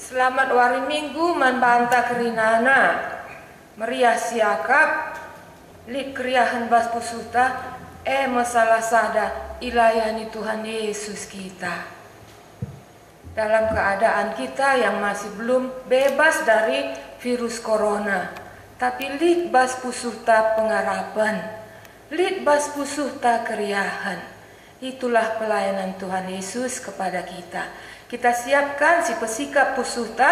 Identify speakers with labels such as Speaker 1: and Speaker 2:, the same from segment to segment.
Speaker 1: Selamat wari minggu man banta kerinana meriah siakap lik kriahan bas pusuta masalah sada ilayani Tuhan Yesus kita. Dalam keadaan kita yang masih belum bebas dari virus corona, tapi lik bas pusuta pengarapan, lik bas pusuta keriahan. Itulah pelayanan Tuhan Yesus kepada kita. Kita siapkan si pesikap pusuta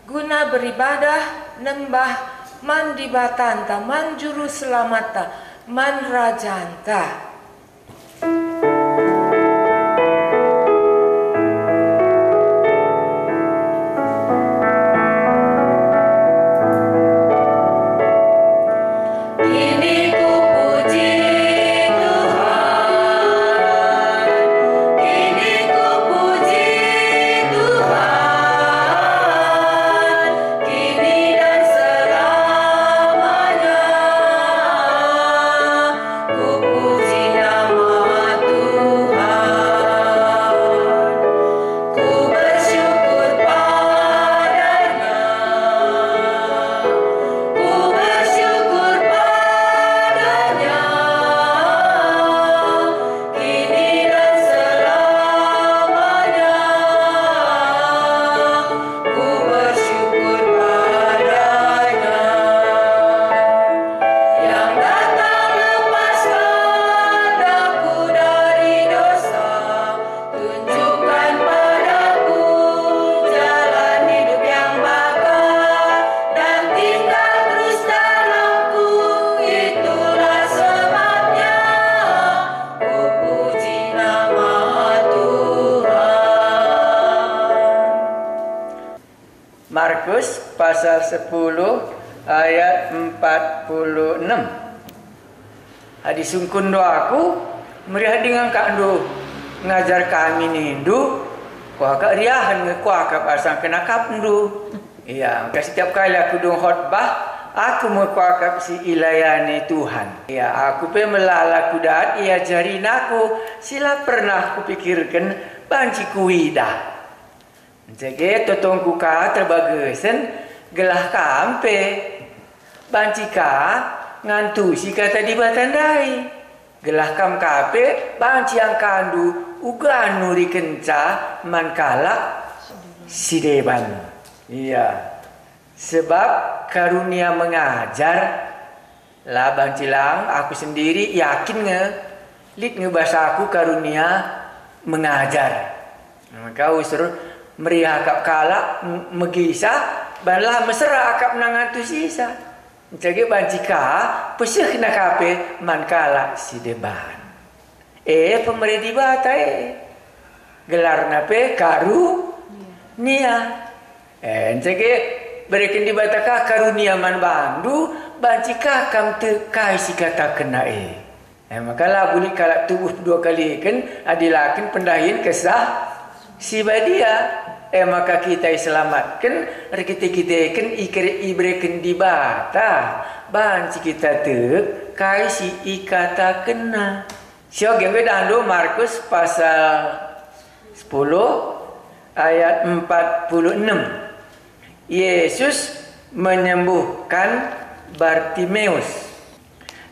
Speaker 1: guna beribadah, nembah, mandibatanta, manjuru selamata, manrajanta.
Speaker 2: Markus pasal 10 ayat 46. Hadis sungkun doaku meriah dengan kak ndo ngajar kami nindu kuah kak riahan ngekuah kak pasang kena kap ndo. Iya, maka setiap kali aku dong khotbah aku mekuah kap si ilayani Tuhan. Iya, aku pe melala kudat ia jarin aku sila pernah kupikirkan banci kuida. Jadi totongku ka terbagasan gelah kampe bancika ngantu si kata di batandai gelah kam kape banci yang kandu uga nuri kenca mankala si deban. Iya, sebab karunia mengajar lah bancilang aku sendiri yakin lit ngebahasa aku karunia mengajar. Maka usur meriah akap kalak megisa banlah mesra akap nangantu sisa jadi bancika pesih kena kape man kalak si deban pemerintah bata gelar nape karu nia jadi berikan di bataka karunia man bandu bancika kam tekai si kata kena maka lah boleh kalak tubuh dua kali kan adilakin pendahin kesah si badia maka kita selamatkan kita kan ibrekan di bata banci kita tek kai si ikata kena sio gembe dando Markus pasal 10 ayat 46. Yesus menyembuhkan Bartimeus.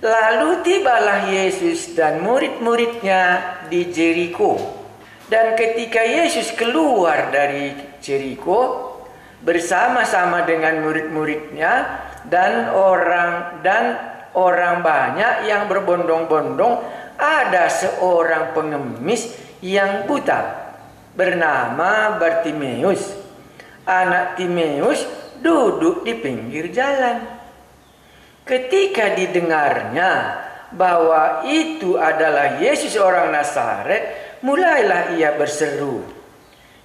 Speaker 2: Lalu tibalah Yesus dan murid-muridnya di Jeriko. Dan ketika Yesus keluar dari Jeriko bersama-sama dengan murid-muridnya dan orang banyak yang berbondong-bondong, ada seorang pengemis yang buta bernama Bartimeus. Anak Timeus duduk di pinggir jalan. Ketika didengarnya bahwa itu adalah Yesus orang Nazaret, mulailah ia berseru,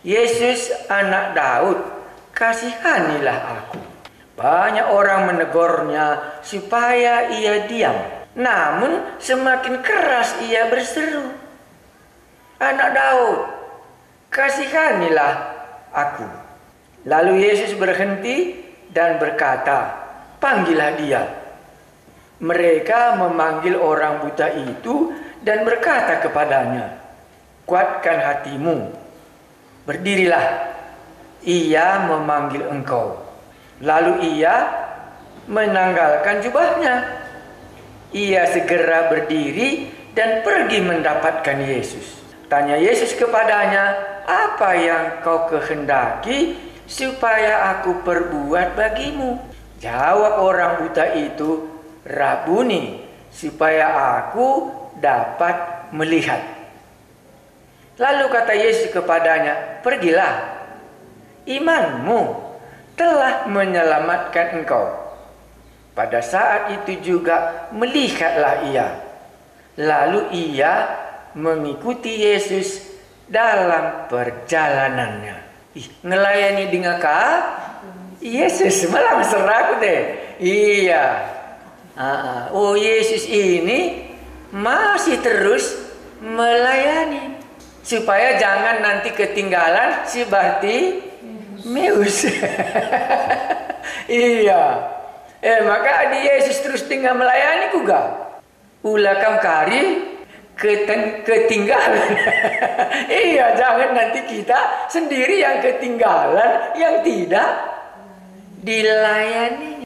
Speaker 2: "Yesus anak Daud, kasihanilah aku." Banyak orang menegurnya supaya ia diam. Namun semakin keras ia berseru, "Anak Daud, kasihanilah aku." Lalu Yesus berhenti dan berkata, "Panggillah dia." Mereka memanggil orang buta itu dan berkata kepadanya, "Kuatkan hatimu, berdirilah, ia memanggil engkau. Lalu ia menanggalkan jubahnya. Ia segera berdiri dan pergi mendapatkan Yesus. Tanya Yesus kepadanya, apa yang kau kehendaki supaya aku perbuat bagimu? Jawab orang buta itu, Rabuni, supaya aku dapat melihat. Lalu kata Yesus kepadanya, pergilah, imanmu telah menyelamatkan engkau. Pada saat itu juga melihatlah ia. Lalu ia mengikuti Yesus dalam perjalanannya. Ngelayani dengan Yesus malah mesra deh. Iya. Oh, Yesus ini masih terus melayani supaya jangan nanti ketinggalan si Bartimeus. Iya. Maka di Yesus terus tinggal melayani juga. Ulakam kari ketinggalan. Iya, jangan nanti kita sendiri yang ketinggalan, yang tidak dilayani.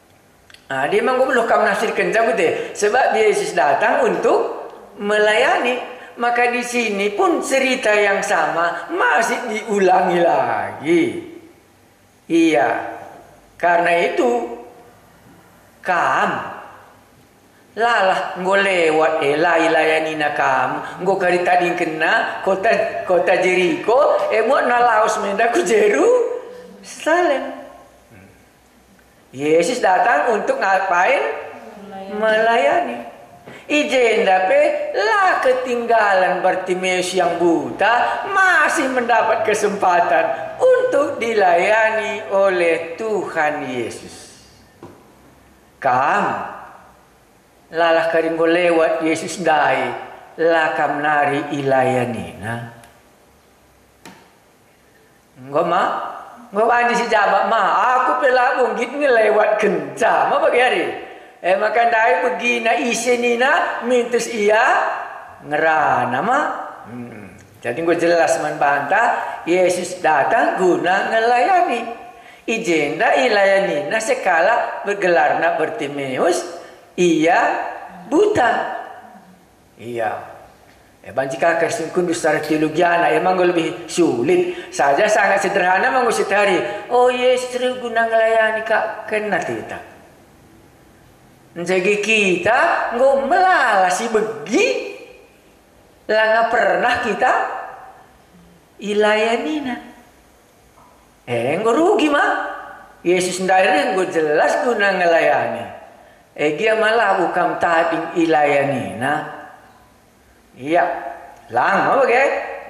Speaker 2: Dia memang belum kamu nafsirkan deh. Sebab Yesus datang untuk melayani. Maka di sini pun cerita yang sama masih diulangi lagi. Iya. Karena itu lalah nggo lewat layani nakam nggo kari tadi kena kota Jericho mau nalaos menda ku Yerusalem. Yesus datang untuk ngapain? Melayani. Ijen dape lah ketinggalan Bartimeus yang buta masih mendapat kesempatan untuk dilayani oleh Tuhan Yesus. Lalah karinggo lewat Yesus dai lakam nari ilayanina. Nggo andi si jabak aku pelabung git ngelewat kenca ma bagi hari. Maka dai begina isenina mintus ia ngerana ma. Jadi gue jelas membantah Yesus datang guna ngelayani. Ijenda ilayani. Nah sekala bergelarna Bartimeus ia buta. Iya. Banjika kersungkun secara teologiana emang lebih sulit. Saja sangat sederhana mengusitari. Oh Yesus guna ngelayani kak kena kita. Jadi kita nggak melalasi begi. Lah nggak pernah kita ilayanina. Nggak rugi mah. Yesus sendiri nggak jelas guna ngelayani. Dia malah bukan tading ilayanina. Iya, lama oke.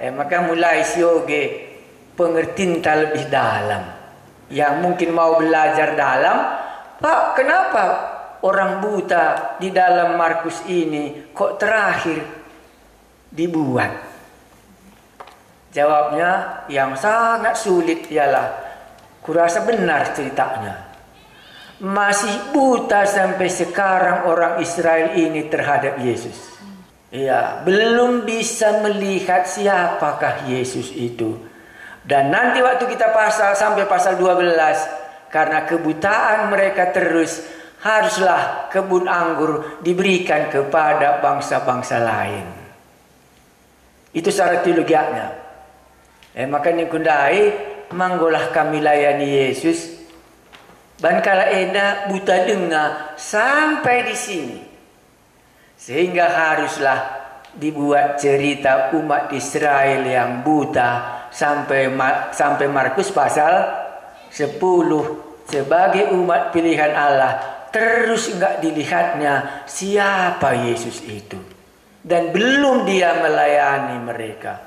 Speaker 2: Maka mulai sioge pengertian lebih dalam. Yang mungkin mau belajar dalam, Pak, kenapa orang buta di dalam Markus ini kok terakhir dibuat? Jawabnya yang sangat sulit ialah, kurasa benar ceritanya. Masih buta sampai sekarang orang Israel ini terhadap Yesus. Ya, belum bisa melihat siapakah Yesus itu. Dan nanti waktu kita sampai pasal 12, karena kebutaan mereka terus, haruslah kebun anggur diberikan kepada bangsa-bangsa lain. Itu secara teologianya. Makanya kundai manggolah kami layani Yesus. Bankala enda buta dengar sampai di sini. Sehingga haruslah dibuat cerita umat Israel yang buta sampai Markus pasal 10 sebagai umat pilihan Allah. Terus enggak dilihatnya siapa Yesus itu. Dan belum dia melayani mereka.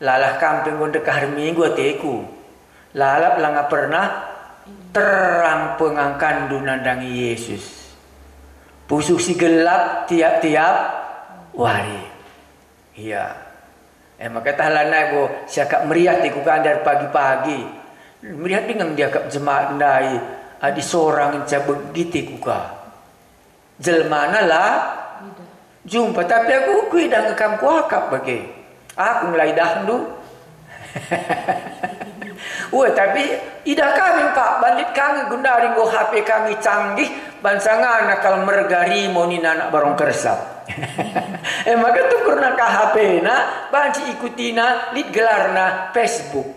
Speaker 2: Lalah kampung gondekah minggu teku. Lalap langa pernah terang pengangkandu nandangi Yesus. Pusuk si gelap tiap-tiap wari. Iya. Maka tahlana bo siakak meriah teku kandar pagi-pagi. Meriah dengan dia kap jemaat ndai adi sorang cabut gitu ka. Jelmana lah jumpa tapi aku kuidang ngekam kuakap bagi. Aku mulai dahdu. Wah, tapi ida kami Pak, balik kami gundari go HP kami canggih, bansangana kalau mergari mau ni anak barong kersap. Maka tukur nak HP na, banci ikutina lit gelarna Facebook.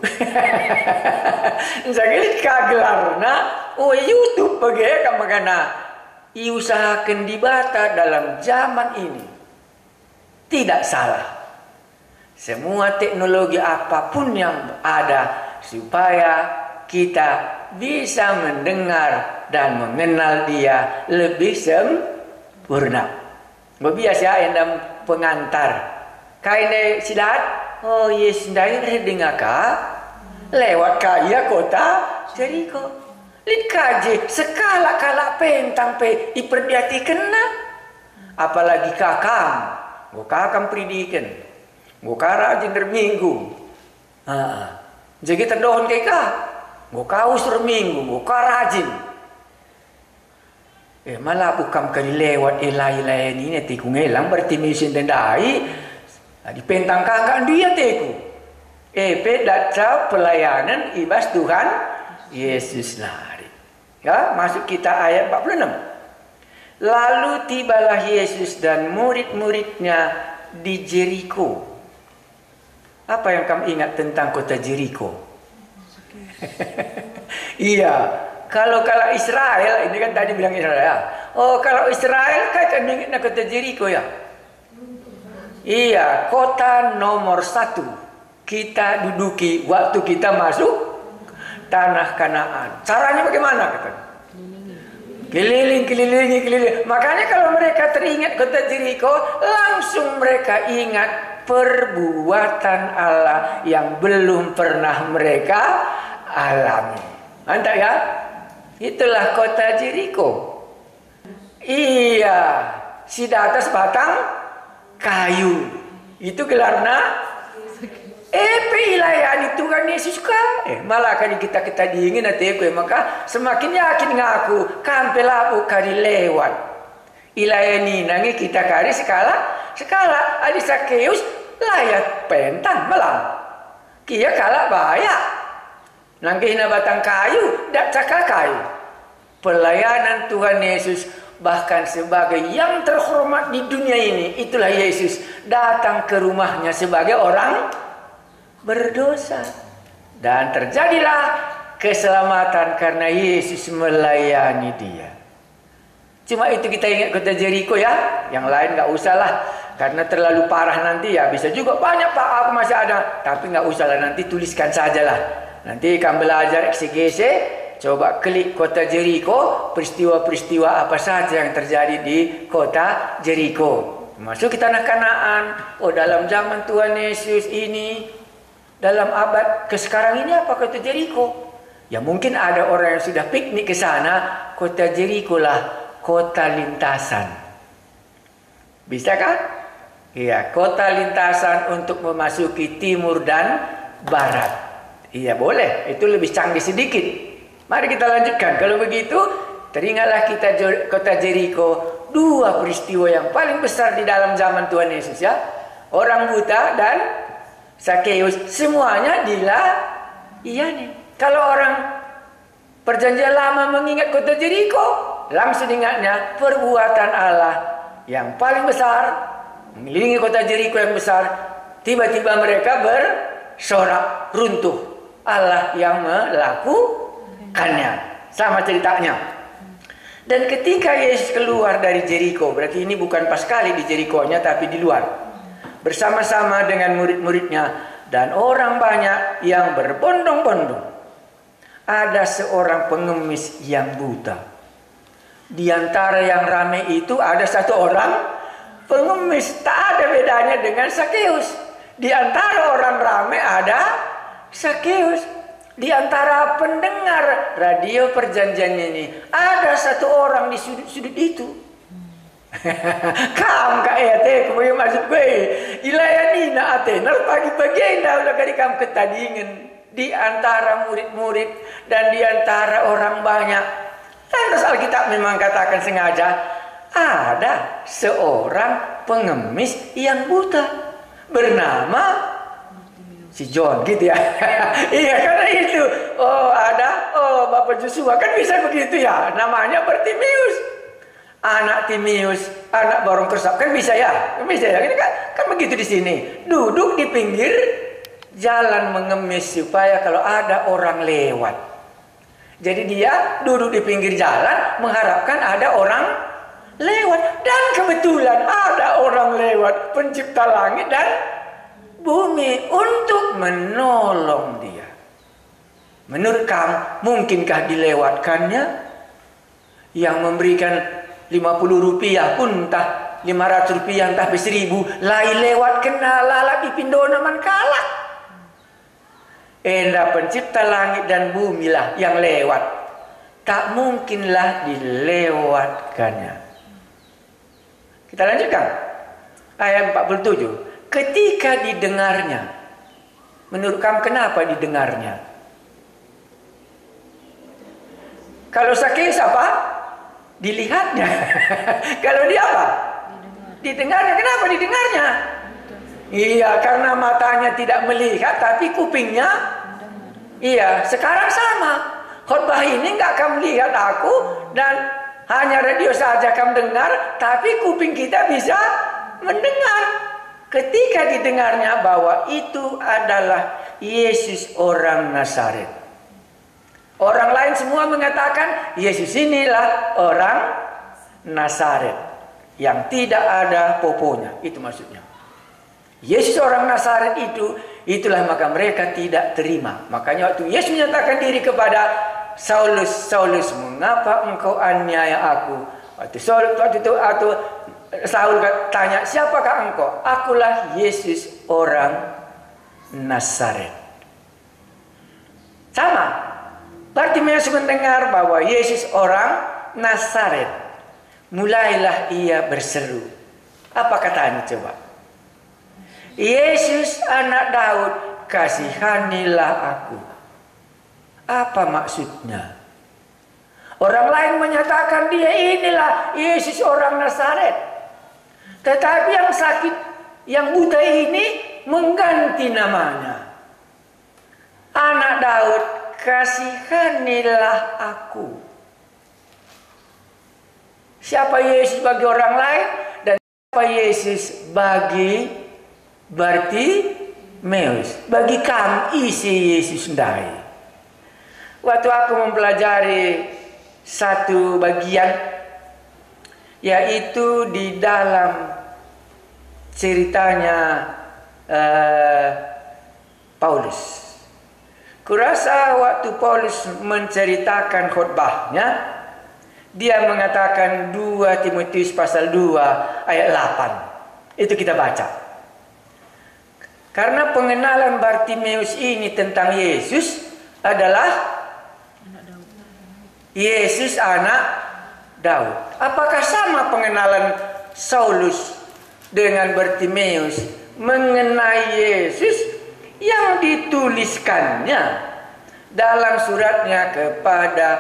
Speaker 2: Jadi lit gelarna, YouTube bagi kamagana. Iusahakan dibata dalam zaman ini. Tidak salah. Semua teknologi apapun yang ada supaya kita bisa mendengar dan mengenal dia lebih sempurna. Biasa yang pengantar. Kaine sidat, oh yes, dari dengar lewat kaya kota Jericho. Lid kaje sekala kala pentang pe iperdiati kena. Apalagi kakam pridikan. Gua rajin berminggu. Jadi terdohon kayak gua kaus berminggu, gua rajin. Malah bukan kali lewat elai ini tiku ngelang berarti mesin tendai. Di pentang kakak dia teku. Pedaca pelayanan ibas Tuhan Yesus nari. Ya, masuk kita ayat 46. Lalu tibalah Yesus dan murid-muridnya di Jericho. Apa yang kamu ingat tentang kota Jericho? Iya, kalau Israel, ini kan tadi bilang Israel ya. Oh, kalau Israel kan ingat kota Jericho ya. Iya, kota nomor 1 kita duduki waktu kita masuk tanah Kanaan. Caranya bagaimana kata? Keliling. Makanya kalau mereka teringat kota Jericho, langsung mereka ingat perbuatan Allah yang belum pernah mereka alami. Mantap ya? Itulah kota Jericho. Iya, si di atas batang kayu. Itu gelarnya wilayah itu kan Yesus kan. Malah kali kita dingin nanti maka semakin yakin ngaku kampel kali lewat. Wilayah ini nangi kita kari skala adi Sakeus layak pentang malam. Kia kalah bahaya. Nangki hina batang kayu dak cakakai. Pelayanan Tuhan Yesus bahkan sebagai yang terhormat di dunia ini, itulah Yesus datang ke rumahnya sebagai orang berdosa, dan terjadilah keselamatan karena Yesus melayani dia. Cuma itu kita ingat kota Jericho ya, yang lain nggak usah lah, karena terlalu parah nanti ya bisa juga banyak Pak aku masih ada, tapi nggak usah lah, nanti tuliskan sajalah. Nanti kamu belajar eksegese, coba klik kota Jericho, peristiwa-peristiwa apa saja yang terjadi di kota Jericho. Masuk ke tanah Kanaan. Oh, dalam zaman Tuhan Yesus ini, dalam abad ke sekarang ini apa kota Jericho? Ya mungkin ada orang yang sudah piknik ke sana. Kota Jericho lah kota lintasan. Bisa kan? Iya, kota lintasan untuk memasuki timur dan barat. Iya boleh, itu lebih canggih sedikit. Mari kita lanjutkan. Kalau begitu, teringatlah kita kota Jericho, dua peristiwa yang paling besar di dalam zaman Tuhan Yesus ya. Orang buta dan Sakeus, semuanya iya nih. Kalau orang perjanjian lama mengingat kota Jericho, langsung ingatnya perbuatan Allah yang paling besar, mengelilingi kota Jericho yang besar. Tiba-tiba mereka bersorak runtuh. Allah yang melakukannya. Sama ceritanya. Dan ketika Yesus keluar dari Jericho, berarti ini bukan pas kali di Jericho-nya, tapi di luar, bersama-sama dengan murid-muridnya dan orang banyak yang berbondong-bondong. Ada seorang pengemis yang buta. Di antara yang ramai itu ada satu orang pengemis. Tak ada bedanya dengan Sakeus. Di antara orang ramai ada Sakeus. Di antara pendengar radio perjanjian ini ada satu orang di sudut-sudut itu. Kam ka ete ko maksud gue ilayani na atenar pagi-pagi dah udah kali kam ketadingen di antara murid-murid dan di antara orang banyak. Lantas Alkitab memang katakan sengaja ada seorang pengemis yang buta bernama si John gitu ya. Iya, karena itu. Bapak Joshua kan bisa begitu ya. Namanya Bartimeus. Anak Timeus, anak borong kersap kan bisa ya. Bisa ya. Ini kan begitu di sini. Duduk di pinggir jalan mengemis supaya kalau ada orang lewat. Jadi dia duduk di pinggir jalan mengharapkan ada orang lewat. Dan kebetulan ada orang lewat, pencipta langit dan bumi, untuk menolong dia. Menurut kamu, mungkinkah dilewatkannya? Yang memberikan 50 rupiah pun entah 500 rupiah entah 1000 lai lewat kena lalap ipindona man kalak. Enda pencipta langit dan bumi lah yang lewat. Tak mungkinlah dilewatkannya. Kita lanjutkan. Ayat 47. Ketika didengarnya. Menurut kamu kenapa didengarnya? Kalau Sakeus apa? Dilihatnya. Kalau dia apa? Didengarnya. Kenapa didengarnya? Iya, karena matanya tidak melihat, tapi kupingnya. Iya, sekarang sama. Khotbah ini nggak kamu lihat aku dan hanya radio saja kamu dengar, tapi kuping kita bisa mendengar. Ketika didengarnya bahwa itu adalah Yesus orang Nazaret. Orang lain semua mengatakan Yesus inilah orang Nazaret yang tidak ada poponya. Itu maksudnya. Yesus orang Nazaret itulah maka mereka tidak terima. Makanya waktu Yesus menyatakan diri kepada Saulus, Saulus, mengapa engkau aniaya aku? Waktu Saul tanya, siapakah engkau? Akulah Yesus orang Nazaret. Sama. Bartimeus mendengar bahwa Yesus orang Nazaret. Mulailah ia berseru. Apa katanya coba? Yesus anak Daud, kasihanilah aku. Apa maksudnya? Orang lain menyatakan dia inilah Yesus orang Nazaret. Tetapi yang sakit, yang buta ini mengganti namanya. Anak Daud, kasihanilah aku. Siapa Yesus bagi orang lain dan siapa Yesus bagi Bartimeus? Bagi kamu isi Yesus ndai. Waktu aku mempelajari satu bagian, yaitu di dalam ceritanya Paulus. Kurasa waktu Paulus menceritakan khotbahnya, dia mengatakan 2 Timotius pasal 2 ayat 8. Itu kita baca. Karena pengenalan Bartimeus ini tentang Yesus adalah Yesus anak Daud. Apakah sama pengenalan Saulus dengan Bartimeus mengenai Yesus yang dituliskannya dalam suratnya kepada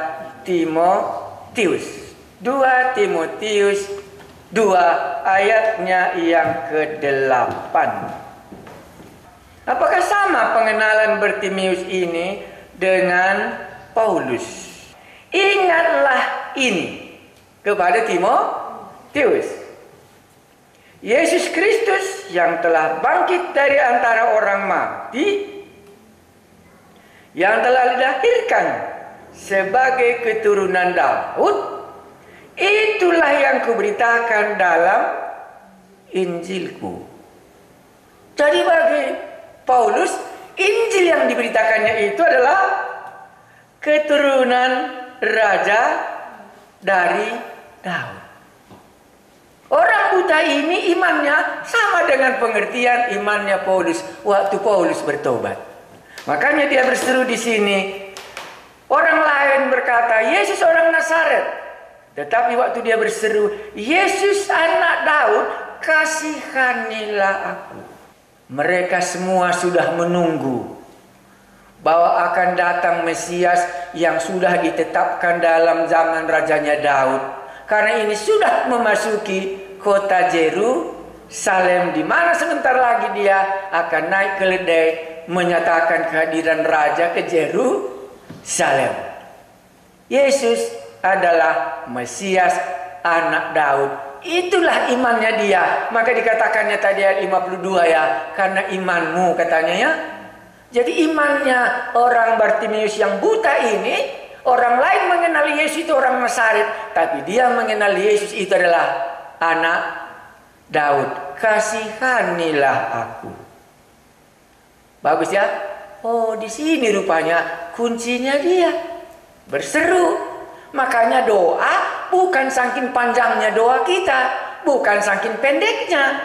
Speaker 2: Timotius? 2 Timotius 2 ayatnya yang ke-8. Apakah sama pengenalan Bartimeus ini dengan Paulus? Ingatlah ini kepada Timotius. Yesus Kristus yang telah bangkit dari antara orang mati, yang telah dilahirkan sebagai keturunan Daud, itulah yang kuberitakan dalam Injilku. Jadi bagi Paulus, Injil yang diberitakannya itu adalah keturunan raja dari Daud. Orang buta ini imannya sama dengan pengertian imannya Paulus waktu Paulus bertobat. Makanya dia berseru di sini. Orang lain berkata Yesus orang Nazaret, tetapi waktu dia berseru Yesus anak Daud, kasihanilah aku. Mereka semua sudah menunggu bahwa akan datang Mesias yang sudah ditetapkan dalam zaman rajanya Daud. Karena ini sudah memasuki kota Yerusalem, di mana sebentar lagi dia akan naik keledai menyatakan kehadiran Raja ke Yerusalem. Yesus adalah Mesias, anak Daud. Itulah imannya dia. Maka dikatakannya tadi ayat 52 ya, karena imanmu katanya ya. Jadi imannya orang Bartimeus yang buta ini, orang lain mengenali Yesus itu orang Nazaret, tapi dia mengenali Yesus itu adalah anak Daud. Kasihanilah aku. Bagus ya. Oh, di sini rupanya kuncinya dia berseru. Makanya doa bukan saking panjangnya doa kita, bukan saking pendeknya,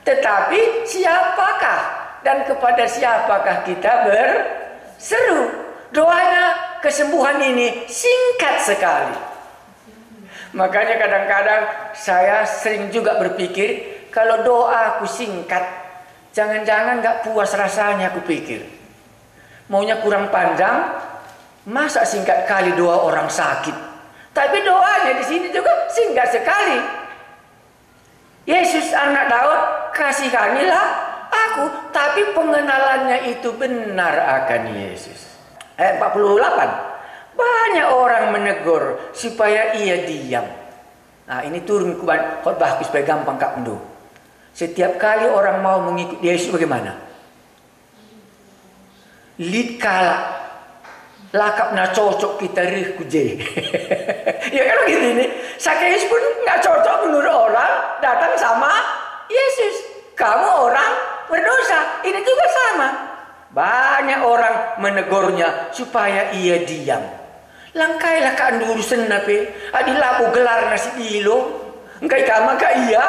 Speaker 2: tetapi siapakah dan kepada siapakah kita berseru. Doanya kesembuhan ini singkat sekali. Makanya kadang-kadang saya sering juga berpikir, kalau doa aku singkat, jangan-jangan gak puas rasanya aku pikir. Maunya kurang panjang, masa singkat kali doa orang sakit. Tapi doanya di sini juga singkat sekali. Yesus anak Daud, kasihanilah aku. Tapi pengenalannya itu benar akan Yesus. Ayat 48. Banyak orang menegur supaya ia diam. Nah, ini turun khotbah supaya gampang Kak Endo. Setiap kali orang mau mengikut Yesus bagaimana? Lid kala. Lakapnya cocok kita rih kuje. Ya kan gitu ini. Sakeus pun nggak cocok menurut orang, datang sama Yesus. Kamu orang berdosa. Ini juga sama. Banyak orang menegurnya supaya ia diam. Langkailah kan urusan nape. Adilaku gelar nasi dilo. Engkai kama ka iya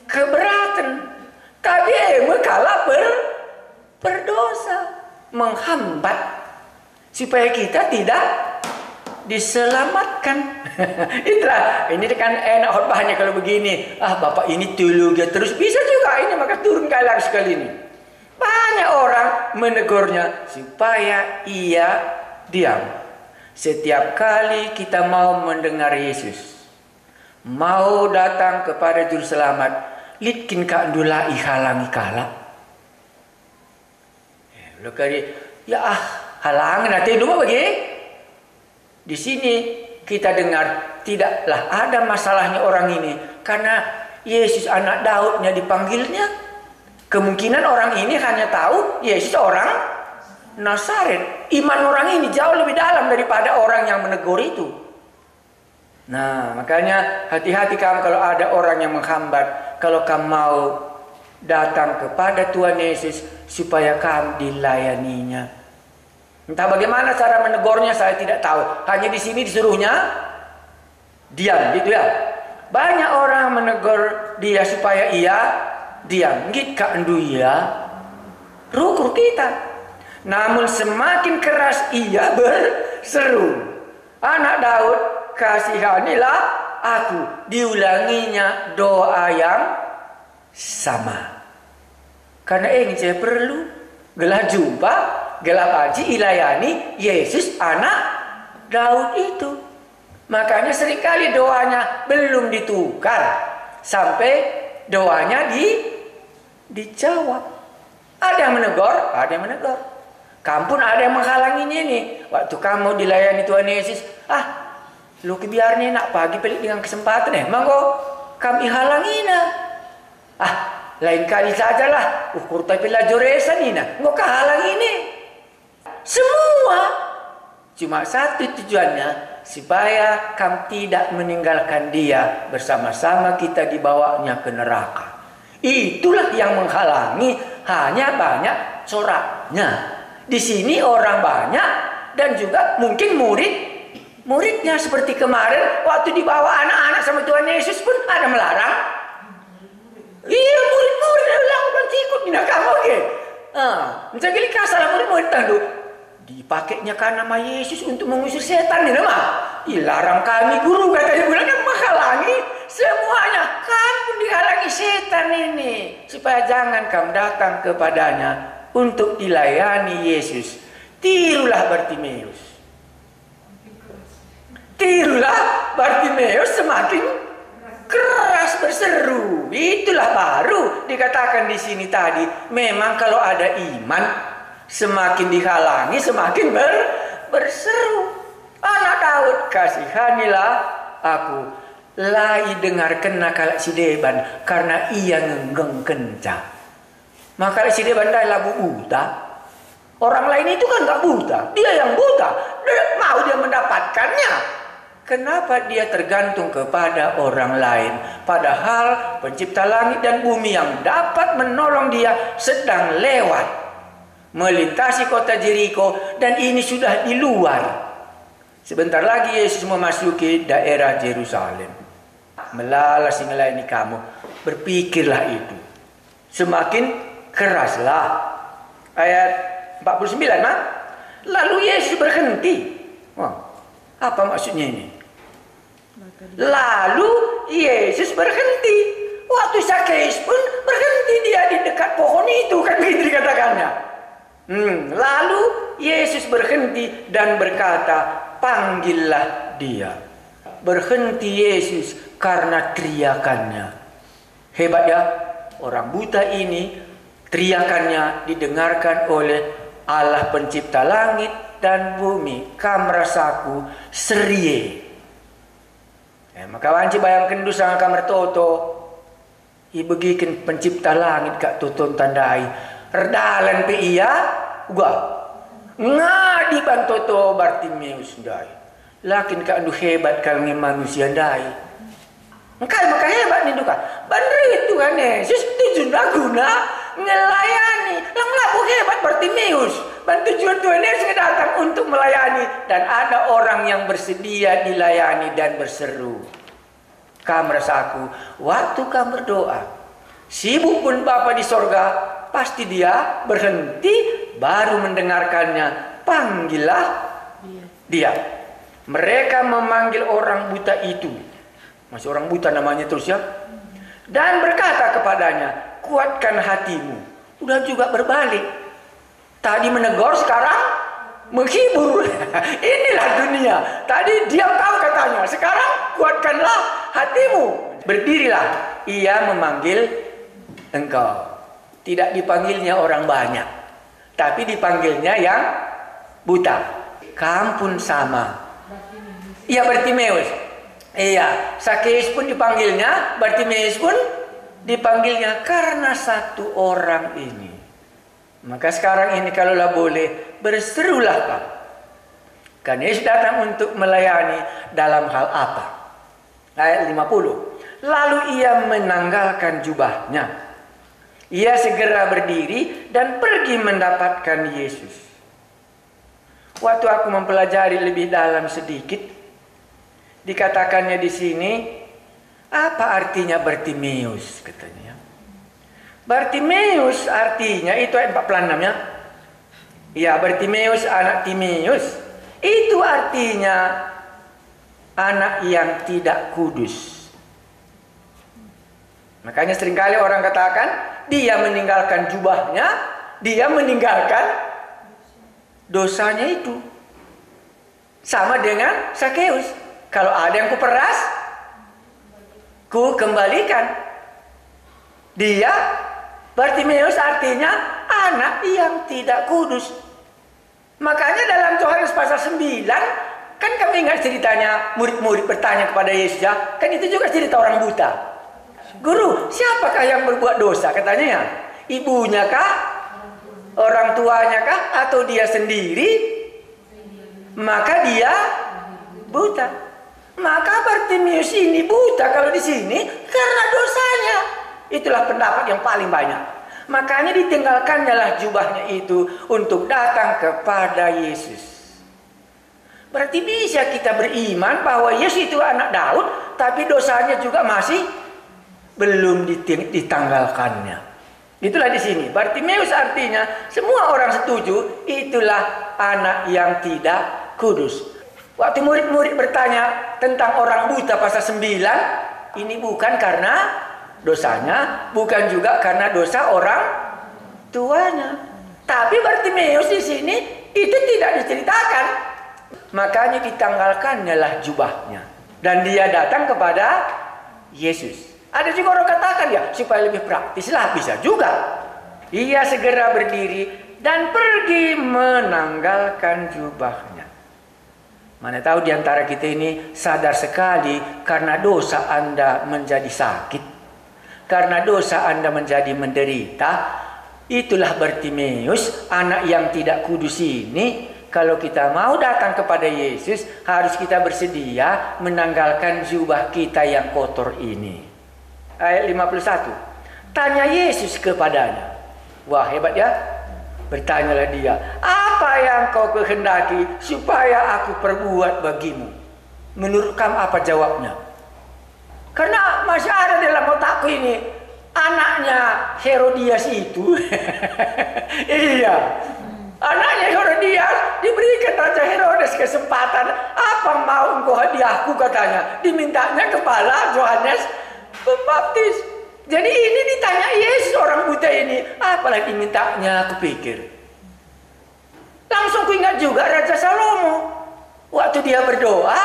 Speaker 2: keberatan. Tapi kalah berdosa, menghambat supaya kita tidak diselamatkan. Itulah, ini kan enak khotbahnya kalau begini. Ah, Bapak ini tulu dia terus bisa juga ini, maka turun kalah sekali ini. Banyak orang menegurnya supaya ia diam. Setiap kali kita mau mendengar Yesus, mau datang kepada Juru Selamat, litkin ka ndula ihalangi kala. Ya halangan nanti dulu bagi. Di sini kita dengar tidaklah ada masalahnya orang ini karena Yesus anak Daudnya dipanggilnya. Kemungkinan orang ini hanya tahu Yesus orang Nazaret. Iman orang ini jauh lebih dalam daripada orang yang menegur itu. Nah, makanya hati-hati kamu kalau ada orang yang menghambat. Kalau kamu mau datang kepada Tuhan Yesus supaya kamu dilayaninya. Entah bagaimana cara menegurnya saya tidak tahu. Hanya di sini disuruhnya diam, gitu ya. Banyak orang menegur dia supaya ia diam. Git ka endu ya. Rukur kita. Namun semakin keras ia berseru. Anak Daud, kasihanilah aku. Diulanginya doa yang sama. Karena ingin saya perlu gelah jumpa, gelah haji ilayani Yesus anak Daud itu. Makanya seringkali doanya belum ditukar sampai doanya dijawab. Ada yang menegur, ada yang menegur. Kamu pun ada yang menghalanginya ini. Waktu kamu dilayani Tuhan Yesus, lu kebiarnya nak pagi pelik dengan kesempatan mangko kami halangin lain kali sajalah ukur tapi lajoresan ini nggak kehalang ini semua cuma satu tujuannya supaya kamu tidak meninggalkan dia bersama-sama kita dibawanya ke neraka. Itulah yang menghalangi, hanya banyak coraknya. Di sini orang banyak dan juga mungkin muridnya seperti kemarin waktu dibawa anak-anak sama Tuhan Yesus pun ada melarang. Iya murid-murid lakukan ikut mina kamu ke. Mencari kasar murid-murid tangguh. Dipakainya kan nama Yesus untuk mengusir setan ini mah. Dilarang kami guru katanya bulan kan menghalangi semuanya. Kamu pun dihalangi setan ini supaya jangan kamu datang kepadanya untuk dilayani Yesus. Tirulah Bartimeus. Tirulah Bartimeus semakin keras berseru. Itulah baru dikatakan di sini tadi. Memang kalau ada iman, semakin dihalangi semakin berseru. Anak Daud, kasihanilah aku. Lai dengar kena kalak si Deban karena ia ngenggeng kencang. Maka si Deban dah labu buta. Orang lain itu kan tak buta, dia yang buta. Dia mau dia mendapatkannya. Kenapa dia tergantung kepada orang lain? Padahal pencipta langit dan bumi yang dapat menolong dia sedang lewat melintasi kota Jericho, dan ini sudah di luar. Sebentar lagi Yesus memasuki daerah Yerusalem. Melalas melayani kamu. Berpikirlah itu. Semakin keraslah. Ayat 49, mak. Lalu Yesus berhenti. Wah, apa maksudnya ini? Lalu Yesus berhenti. Waktu Zakheus pun berhenti dia di dekat pohon itu, kan begitu dikatakannya. Lalu Yesus berhenti dan berkata, panggillah dia. Berhenti Yesus karena teriakannya. Hebat ya, orang buta ini teriakannya didengarkan oleh Allah pencipta langit dan bumi. Kamrasaku serie. Maka wanci bayangkan du sang kamar toto. Ibegikan pencipta langit kak tuton tandai. Redalan pe iya uga. Ngadi bantoto Bartimeus dai. Lakin kak andu hebat kalnge manusia dai. Maka hebat nih duka. Bener itu kan Yesus tujuan guna ngelayani. Lang laku hebat Bartimeus. Tujuan Tuhan Yesus datang untuk melayani, dan ada orang yang bersedia dilayani dan berseru. Kamrasaku, waktu kamu berdoa, sibuk pun Bapa di sorga, pasti dia berhenti baru mendengarkannya. Panggillah dia. Mereka memanggil orang buta itu. Masih orang buta namanya terus ya. Dan berkata kepadanya, kuatkan hatimu. Udah juga berbalik. Tadi menegur, sekarang menghibur. Inilah dunia. Tadi diam kau katanya, sekarang kuatkanlah hatimu. Berdirilah. Ia memanggil engkau. Tidak dipanggilnya orang banyak, tapi dipanggilnya yang buta. Kamu pun sama. Iya, Bartimeus. Iya, Zakheus pun dipanggilnya, Bartimeus pun dipanggilnya karena satu orang ini. Maka sekarang ini kalaulah boleh, berserulah Pak. Karena Yesus datang untuk melayani dalam hal apa? Ayat 50. Lalu ia menanggalkan jubahnya. Ia segera berdiri dan pergi mendapatkan Yesus. Waktu aku mempelajari lebih dalam sedikit, dikatakannya di sini, apa artinya Bartimeus katanya. Bartimeus artinya itu ayat 46 ya. Ya, Bartimeus anak Timeus. Itu artinya anak yang tidak kudus. Makanya seringkali orang katakan dia meninggalkan jubahnya, dia meninggalkan dosanya itu. Sama dengan Zakheus. Kalau ada yang kuperas, ku kembalikan. Dia Bartimeus artinya anak yang tidak kudus. Makanya dalam Yohanes pasal 9, kan kami ingat ceritanya murid-murid bertanya kepada Yesus ya. Kan itu juga cerita orang buta. Guru, siapakah yang berbuat dosa? Katanya ya. Ibunya kah? Orang tuanya kah? Atau dia sendiri? Maka dia buta. Maka Bartimeus ini buta kalau di sini karena dosanya. Itulah pendapat yang paling banyak. Makanya ditinggalkannya lah jubahnya itu untuk datang kepada Yesus. Berarti bisa kita beriman bahwa Yesus itu anak Daud, tapi dosanya juga masih belum ditanggalkannya. Itulah di sini. Bartimeus artinya semua orang setuju itulah anak yang tidak kudus. Waktu murid-murid bertanya tentang orang buta pasal 9, ini bukan karena dosanya, bukan juga karena dosa orang tuanya. Tapi Bartimeus di sini itu tidak diceritakan. Makanya ditanggalkannya lah jubahnya. Dan dia datang kepada Yesus. Ada juga orang katakan ya supaya lebih praktis lah, bisa juga. Ia segera berdiri dan pergi menanggalkan jubahnya. Mana tahu di antara kita ini sadar sekali karena dosa Anda menjadi sakit, karena dosa Anda menjadi menderita. Itulah Bartimeus, anak yang tidak kudus ini. Kalau kita mau datang kepada Yesus, harus kita bersedia menanggalkan jubah kita yang kotor ini. Ayat 51. Tanya Yesus kepadanya. Wah, hebat ya. Bertanyalah dia, apa yang kau kehendaki supaya aku perbuat bagimu? Menurut kamu apa jawabnya? Karena masih ada dalam otakku ini, anaknya Herodias itu. Iya. Anaknya Herodias diberikan Raja Herodes kesempatan. Apa mau engkau hadiahku katanya. Dimintanya kepala Yohanes Pembaptis. Jadi ini ditanya Yesus orang buta ini. Apalagi mintanya aku pikir. Langsung ku ingat juga Raja Salomo. Waktu dia berdoa.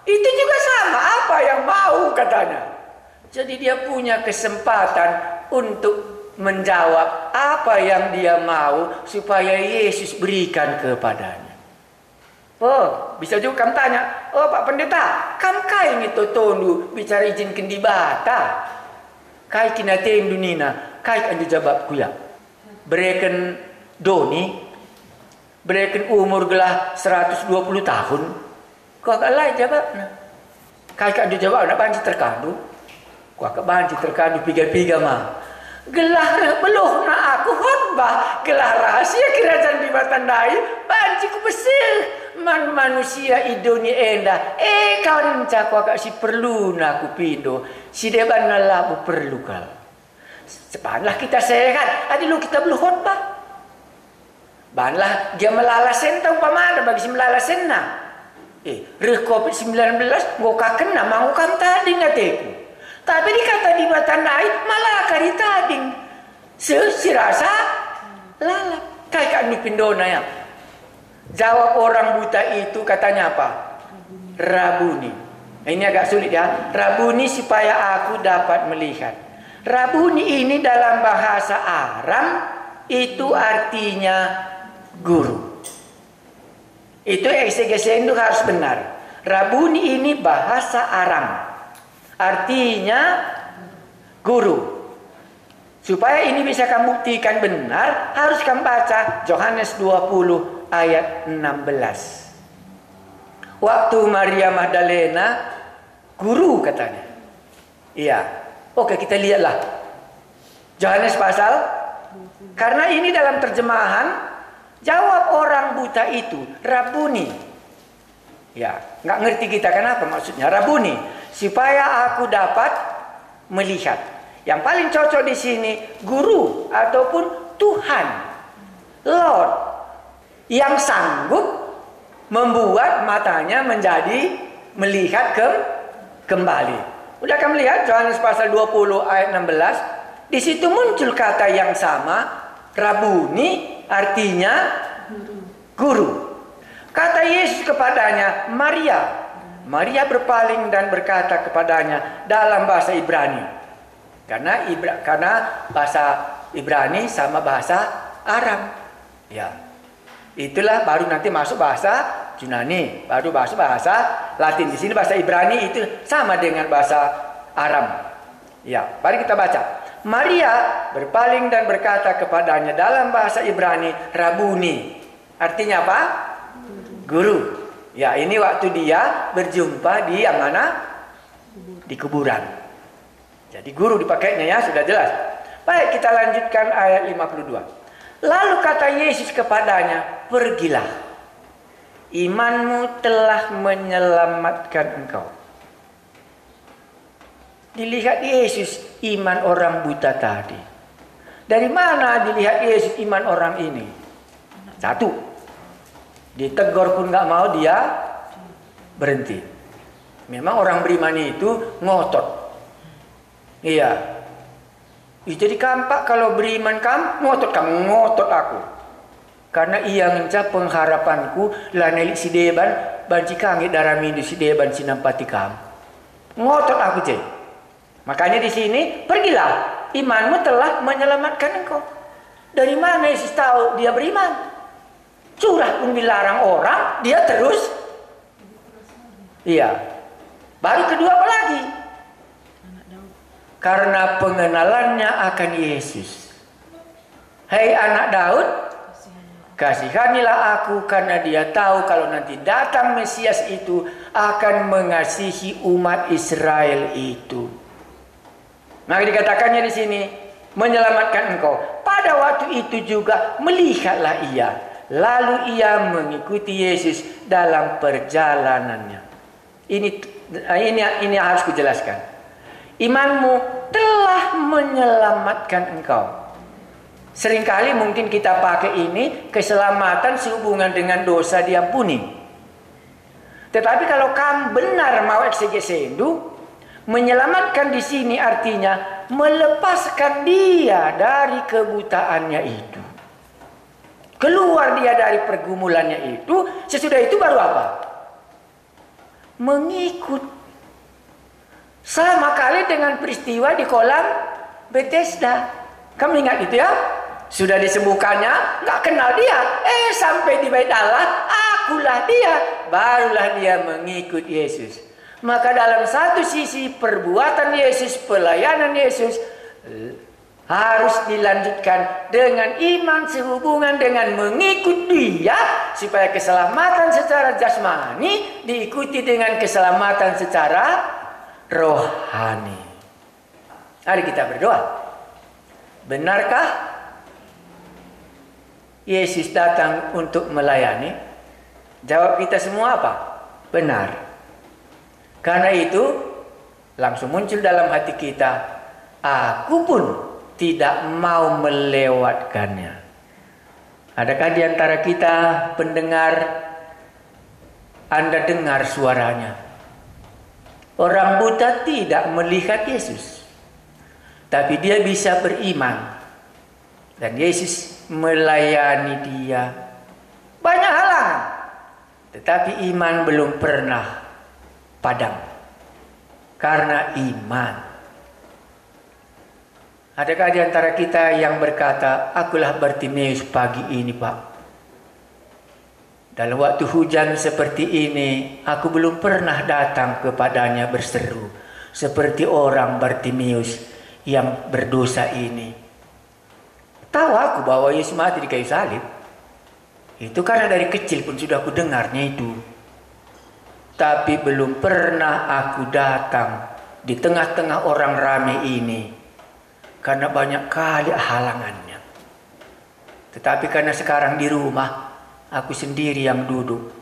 Speaker 2: Itu juga sama. Apa yang mau katanya. Jadi dia punya kesempatan untuk menjawab apa yang dia mau supaya Yesus berikan kepadanya. Oh, bisa juga kamu tanya, oh Pak Pendeta, kamu kai itu tondu bicara izin kendi bata. Kai kinate Indunina, kai kan dijawabku ya. Bereken doni, bereken umur gelah 120 tahun. Kau agak lain jawabnya. Kai kan dijawab nak banci terkandung. Kau agak banci terkandung piga-piga mah. Gelah beluh na aku khotbah, gelah rahasia kerajaan di Batandai, banci ku besih man manusia idoni enda. Kan cak agak si perlu na aku pindo, si deban na labu perlu kal. Sepanlah kita sehat, adi lu kita beluh khotbah. Banlah dia melalasen tau pamana bagi si melalasen na. Reh COVID-19 gua kena mau kam tadi ngateku. Tapi dikata di Batandai malah kari tading. Si rasa lalap. Kayak kan pindona ya. Jawab orang buta itu katanya apa? Rabuni. Nah, ini agak sulit ya. Rabuni supaya aku dapat melihat. Rabuni ini dalam bahasa Aram itu artinya guru. Itu eksegesen itu harus benar. Rabuni ini bahasa Aram. Artinya guru. Supaya ini bisa kamu buktikan benar, harus kamu baca Yohanes 20 ayat 16. Waktu Maria Magdalena, guru katanya. Iya. Oke, kita lihatlah. Yohanes pasal. Karena ini dalam terjemahan, jawab orang buta itu, Rabuni. Ya, nggak ngerti kita kenapa maksudnya Rabuni. Supaya aku dapat melihat. Yang paling cocok di sini guru ataupun Tuhan, Lord, yang sanggup membuat matanya menjadi melihat kembali. Udah kamu lihat Yohanes pasal 20 ayat 16. Di situ muncul kata yang sama, Rabuni artinya guru. Kata Yesus kepadanya, Maria. Maria berpaling dan berkata kepadanya dalam bahasa Ibrani. Karena bahasa Ibrani sama bahasa Aram. Ya. Itulah baru nanti masuk bahasa Yunani, baru masuk bahasa Latin. Di sini bahasa Ibrani itu sama dengan bahasa Aram. Ya, mari kita baca. Maria berpaling dan berkata kepadanya dalam bahasa Ibrani, Rabuni. Artinya apa? Guru. Ya, ini waktu dia berjumpa di yang mana? Di kuburan. Jadi guru dipakainya ya, sudah jelas. Baik, kita lanjutkan ayat 52. Lalu kata Yesus kepadanya, pergilah. Imanmu telah menyelamatkan engkau. Dilihat Yesus iman orang buta tadi. Dari mana dilihat Yesus iman orang ini? Satu. Ditegur pun nggak mau, dia berhenti. Memang orang beriman itu ngotot. Iya. Jadi kampak kalau beriman ngotot ngotot aku. Karena ia ngencap pengharapanku lanelik si deban banci kangit darah mindu si deban sinampati kam. Ngotot aku cek. Makanya di sini, pergilah, imanmu telah menyelamatkan engkau. Dari mana Yesus tahu dia beriman? Curah pun dilarang orang, dia terus. Iya. Baru kedua apa lagi? Karena pengenalannya akan Yesus. Hei anak Daud, kasihanilah aku, karena dia tahu kalau nanti datang Mesias itu akan mengasihi umat Israel itu. Maka dikatakannya di sini, menyelamatkan engkau. Pada waktu itu juga melihatlah ia, lalu ia mengikuti Yesus dalam perjalanannya. Ini harus kujelaskan. Imanmu telah menyelamatkan engkau. Seringkali mungkin kita pakai ini keselamatan sehubungan dengan dosa diampuni. Tetapi kalau kamu benar mau eksegesendu, menyelamatkan di sini artinya melepaskan dia dari kebutaannya itu. Keluar dia dari pergumulannya itu, sesudah itu baru apa? Mengikut. Sama kali dengan peristiwa di kolam Bethesda. Kamu ingat itu ya? Sudah disembuhkannya, nggak kenal dia. Sampai di bait Allah, akulah dia. Barulah dia mengikut Yesus. Maka dalam satu sisi perbuatan Yesus, pelayanan Yesus harus dilanjutkan dengan iman sehubungan dengan mengikut dia, supaya keselamatan secara jasmani diikuti dengan keselamatan secara rohani. Mari kita berdoa. Benarkah Yesus datang untuk melayani? Jawab kita semua apa? Benar. Karena itu langsung muncul dalam hati kita, aku pun tidak mau melewatkannya. Adakah di antara kita pendengar, Anda dengar suaranya? Orang buta tidak melihat Yesus, tapi dia bisa beriman. Dan Yesus melayani dia. Banyak halangan, tetapi iman belum pernah padam. Karena iman. Adakah di antara kita yang berkata, akulah Bartimeus pagi ini, Pak. Dalam waktu hujan seperti ini, aku belum pernah datang kepadanya berseru seperti orang Bartimeus yang berdosa ini. Tahu aku bahwa Yesus mati di kayu salib. Itu karena dari kecil pun sudah aku dengarnya itu. Tapi belum pernah aku datang di tengah-tengah orang ramai ini, karena banyak kali halangannya. Tetapi karena sekarang di rumah, aku sendiri yang duduk,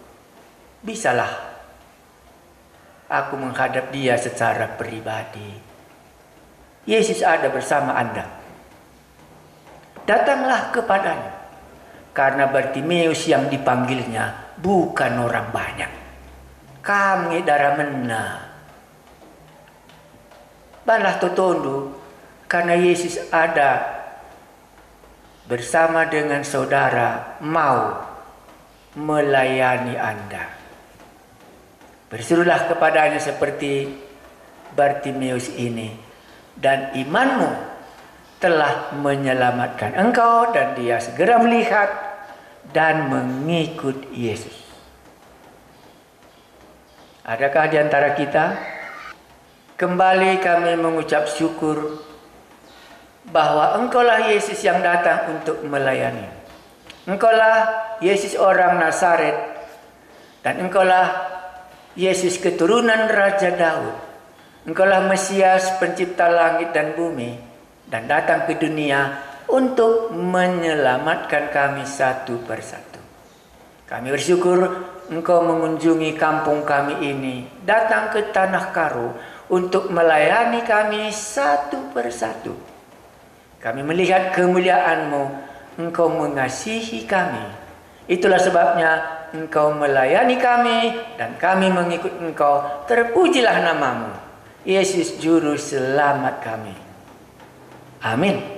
Speaker 2: bisalah aku menghadap dia secara pribadi. Yesus ada bersama Anda. Datanglah kepadanya. Karena Bartimeus yang dipanggilnya bukan orang banyak. Kami darah mena. Banlah totondo, karena Yesus ada bersama dengan saudara, mau melayani Anda. Berserulah kepadanya seperti Bartimeus ini, dan imanmu telah menyelamatkan engkau, dan dia segera melihat dan mengikut Yesus. Adakah di antara kita kembali kami mengucap syukur bahwa engkaulah Yesus yang datang untuk melayani. Engkaulah Yesus orang Nazaret, dan engkaulah Yesus keturunan Raja Daud. Engkaulah Mesias pencipta langit dan bumi, dan datang ke dunia untuk menyelamatkan kami satu persatu. Kami bersyukur Engkau mengunjungi kampung kami ini, datang ke Tanah Karo untuk melayani kami satu persatu. Kami melihat kemuliaan-Mu, Engkau mengasihi kami. Itulah sebabnya Engkau melayani kami dan kami mengikut Engkau. Terpujilah nama-Mu, Yesus Juru Selamat kami. Amin.